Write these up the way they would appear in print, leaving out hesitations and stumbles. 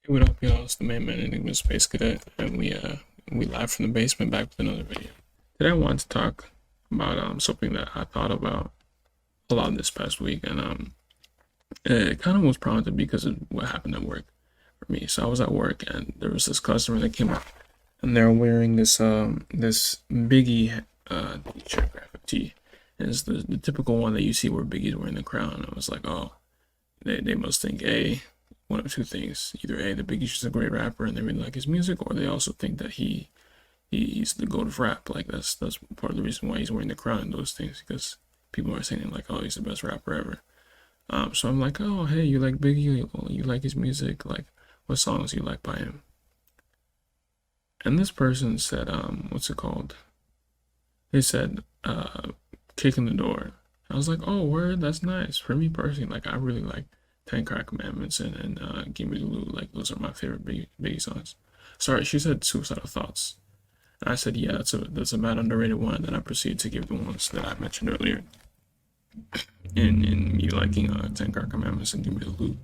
Hey, what up, y'all? It's the main man, Enigma the Space Cadet, and we live from the basement back with another video. Today I wanted to talk about something that I thought about a lot this past week, and it kind of was prompted because of what happened at work for me. So I was at work, and there was this customer that came up, and they're wearing this Biggie t-shirt, graphic tee, and it's the typical one that you see where Biggie's wearing the crown. I was like, oh, they must think one of two things. Either A, the Biggie's just a great rapper and they really like his music, or they also think that he's the goat of rap. Like that's part of the reason why he's wearing the crown and those things, because people are saying like, oh, he's the best rapper ever. So I'm like, oh, hey, you like Biggie? You like his music? Like, what songs you like by him? And this person said, what's it called? They said, Kick in the Door. I was like, oh, word, that's nice. For me personally, like, I really like Ten Crack Commandments and Give Me the Loot. Like, those are my favorite Biggie songs. Sorry, she said Suicidal Thoughts. And I said, yeah, that's a mad underrated one. And then I proceeded to give the ones that I mentioned earlier in me liking Ten Crack Commandments and Give Me the Loot.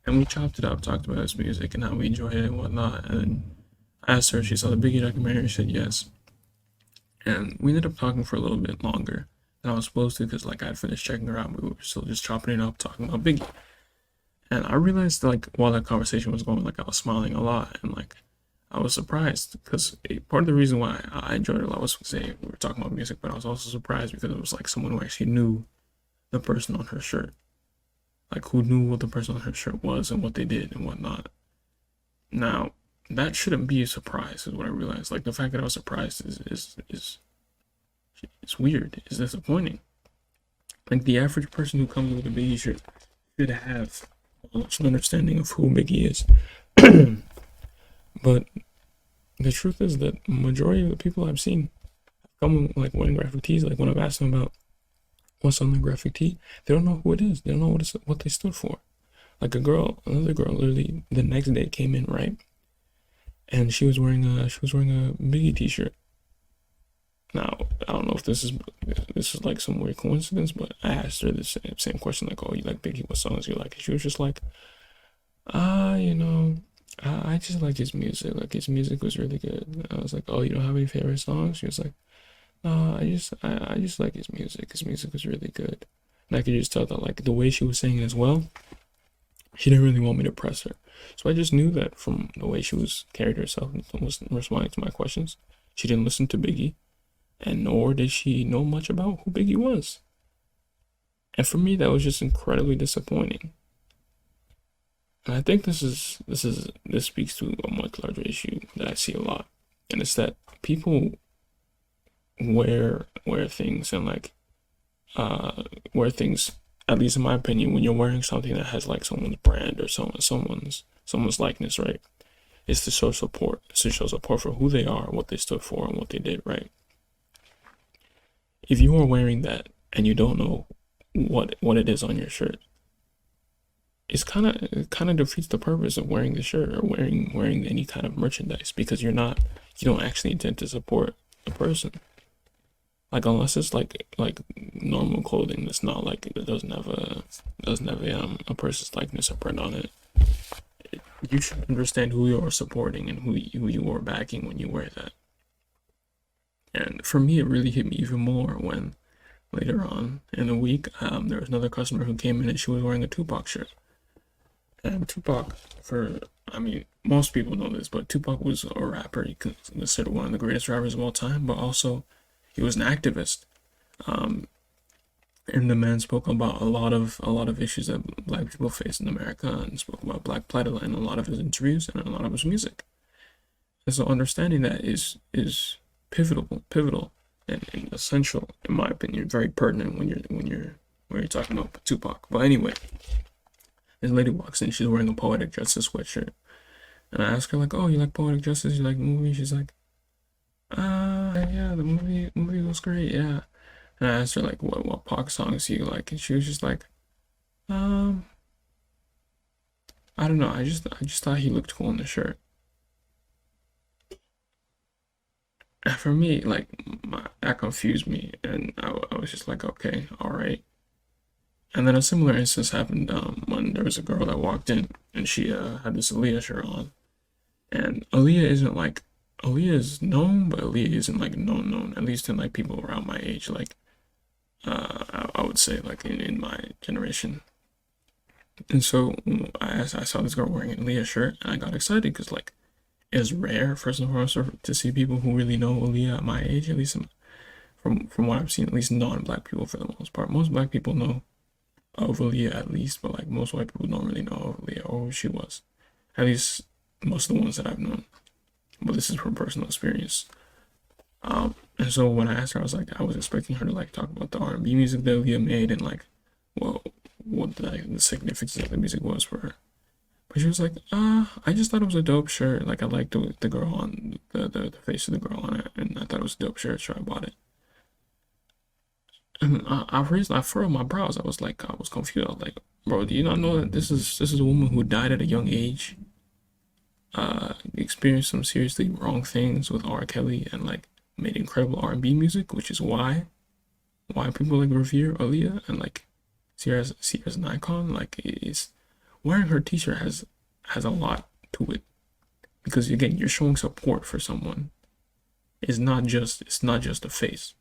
And we chopped it up, talked about his music and how we enjoyed it and whatnot. And I asked her if she saw the Biggie documentary. She said yes. And we ended up talking for a little bit longer than I was supposed to, because like I had finished checking her out. We were still just chopping it up, talking about Biggie. And I realized, like, while that conversation was going, like, I was smiling a lot, and like I was surprised because part of the reason why I enjoyed it a lot was, say, we were talking about music, but I was also surprised because it was like someone who actually knew the person on her shirt, like who knew what the person on her shirt was and what they did and whatnot. Now, that shouldn't be a surprise, is what I realized. Like, the fact that I was surprised is it's weird. It's disappointing. Like, the average person who comes with a Biggie shirt should have an understanding of who Biggie is. But the truth is that majority of the people I've seen come like wearing graphic tees. Like, when I've asked them about what's on the graphic tee, they don't know who it is. They don't know what they stood for. Like, another girl, literally the next day came in, right, and she was wearing a Biggie t-shirt. Now, I don't know if this is like some weird coincidence, but I asked her the same question, like, oh, you like Biggie? What songs you like? And she was just like, you know, I just like his music. Like, his music was really good. And I was like, oh, you don't have any favorite songs? She was like, no, I just like his music. His music was really good. And I could just tell that, like, the way she was saying it as well, she didn't really want me to press her. So I just knew that from the way she was carried herself and was responding to my questions, she didn't listen to Biggie, and nor did she know much about who Biggie was. And for me, that was just incredibly disappointing. And I think this speaks to a much larger issue that I see a lot, and it's that people wear things and like wear things. At least in my opinion, when you're wearing something that has like someone's brand or someone's likeness, right? It's to show support. It's to show support for who they are, what they stood for, and what they did, right? If you are wearing that and you don't know what it is on your shirt, it kind of defeats the purpose of wearing the shirt or wearing any kind of merchandise, because you don't actually intend to support the person. Like, unless it's like normal clothing that's not like, it doesn't have a person's likeness or print on it. You should understand who you are supporting and who you are backing when you wear that. And for me, it really hit me even more when later on in the week, there was another customer who came in and she was wearing a Tupac shirt. And Tupac, I mean, most people know this, but Tupac was a rapper. He considered one of the greatest rappers of all time, but also he was an activist. And the man spoke about a lot of issues that Black people face in America, and spoke about Black plight in a lot of his interviews and a lot of his music. And so understanding that is pivotal, and essential, in my opinion, very pertinent when you're talking about Tupac. But anyway, this lady walks in. She's wearing a Poetic Justice sweatshirt, and I ask her like, "Oh, you like Poetic Justice? You like the movie?" She's like, yeah, the movie was great, yeah." And I asked her like, what Pac songs do you like? And she was just like, I don't know. I just thought he looked cool in the shirt. And for me, like, that confused me, and I was just like, okay, all right. And then a similar instance happened when there was a girl that walked in, and she had this Aaliyah shirt on, and Aaliyah isn't like Aaliyah is known, but Aaliyah isn't like known, at least in like people around my age, like I would say like in my generation. And so I saw this girl wearing an Aaliyah shirt, and I got excited because like it's rare, first and foremost, to see people who really know Aaliyah at my age, at least from what I've seen, at least non-black people for the most part. Most black people know of Aaliyah at least, but like most white people don't really know of Aaliyah or who she was. At least most of the ones that I've known. But this is from personal experience. And so when I asked her, I was expecting her to like talk about the R&B music that Aaliyah made and like, well, what the significance of the music was for her. But she was like, I just thought it was a dope shirt. Like I liked the girl on the face of the girl on it, and I thought it was a dope shirt, so I bought it. And I furrowed my brows. I was confused. I was like, bro, do you not know that this is a woman who died at a young age, experienced some seriously wrong things with R. Kelly, and like made incredible R&B music, which is why people like revere Aaliyah and like see her as an icon. Like it's wearing her t-shirt has a lot to it, because again, you're showing support for someone. It's not just a face.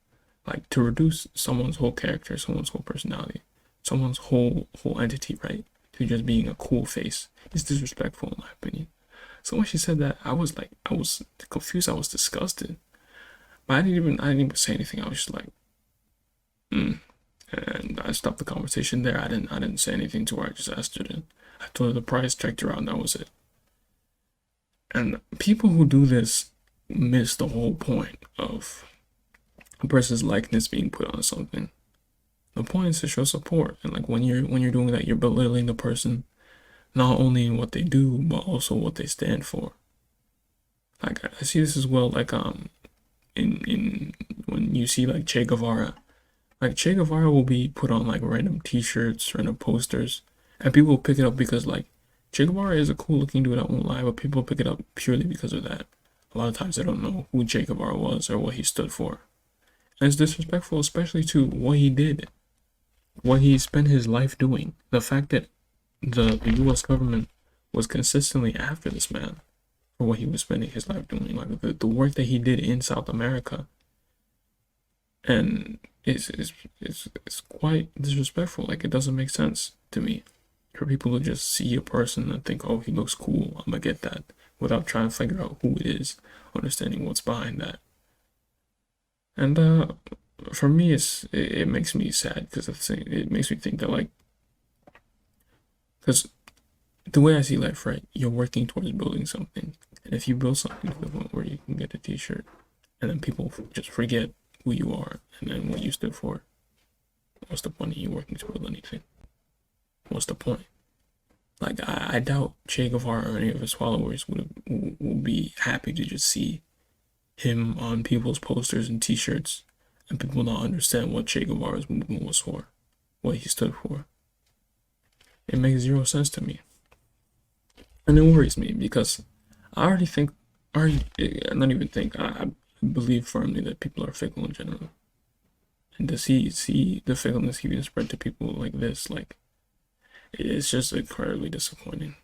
Like to reduce someone's whole character, someone's whole personality, someone's whole entity, right, to just being a cool face is disrespectful in my opinion. So when she said that, I was confused, I was disgusted. But I didn't even say anything. I was just like, and I stopped the conversation there. I didn't say anything to her. I just asked her I told her the price, checked her out, and that was it. And people who do this miss the whole point of a person's likeness being put on something. The point is to show support, and like when you're doing that, you're belittling the person, not only in what they do, but also what they stand for. Like I see this as well, like in when you see like Che Guevara. Like Che Guevara will be put on like random t-shirts, random posters, and people will pick it up because like Che Guevara is a cool looking dude, I won't lie, but people pick it up purely because of that. A lot of times they don't know who Che Guevara was or what he stood for. And it's disrespectful, especially to what he did, what he spent his life doing. The fact that the US government was consistently after this man for what he was spending his life doing, like the work that he did in South America. And it's quite disrespectful. Like it doesn't make sense to me for people to just see a person and think, oh, he looks cool, I'm gonna get that, without trying to figure out who it is, understanding what's behind that. And for me, it makes me sad because it makes me think that like, because the way I see life, right, you're working towards building something, and if you build something to the point where you can get a t-shirt, and then people just forget who you are and then what you stood for, what's the point of you working to build anything? What's the point? Like I doubt Che Guevara or any of his followers would be happy to just see him on people's posters and t-shirts and people not understand what Che Guevara's movement was for, what he stood for. It makes zero sense to me. And it worries me because I believe firmly that people are fickle in general. And to see the fickleness even spread to people like this, like, it's just incredibly disappointing.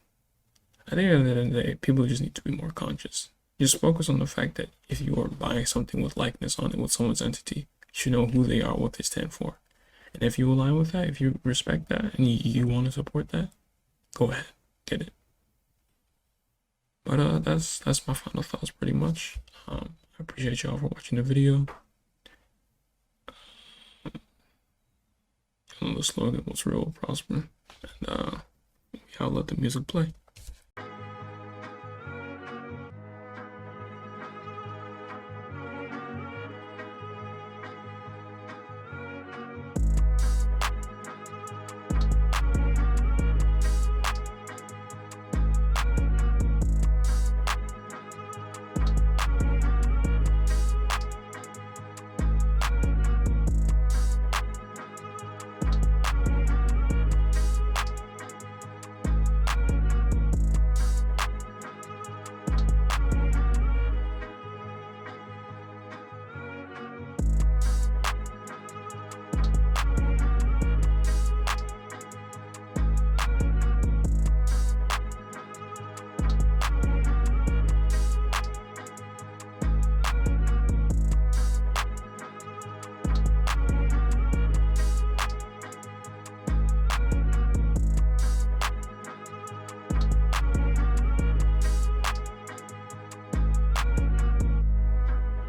I think at the end of the day, people just need to be more conscious. Just focus on the fact that if you are buying something with likeness on it, with someone's entity, you should know who they are, what they stand for. And if you align with that, if you respect that, and you want to support that, go ahead, get it. But that's my final thoughts pretty much. I appreciate y'all for watching the video. The slogan was real will prosper. And y'all let the music play.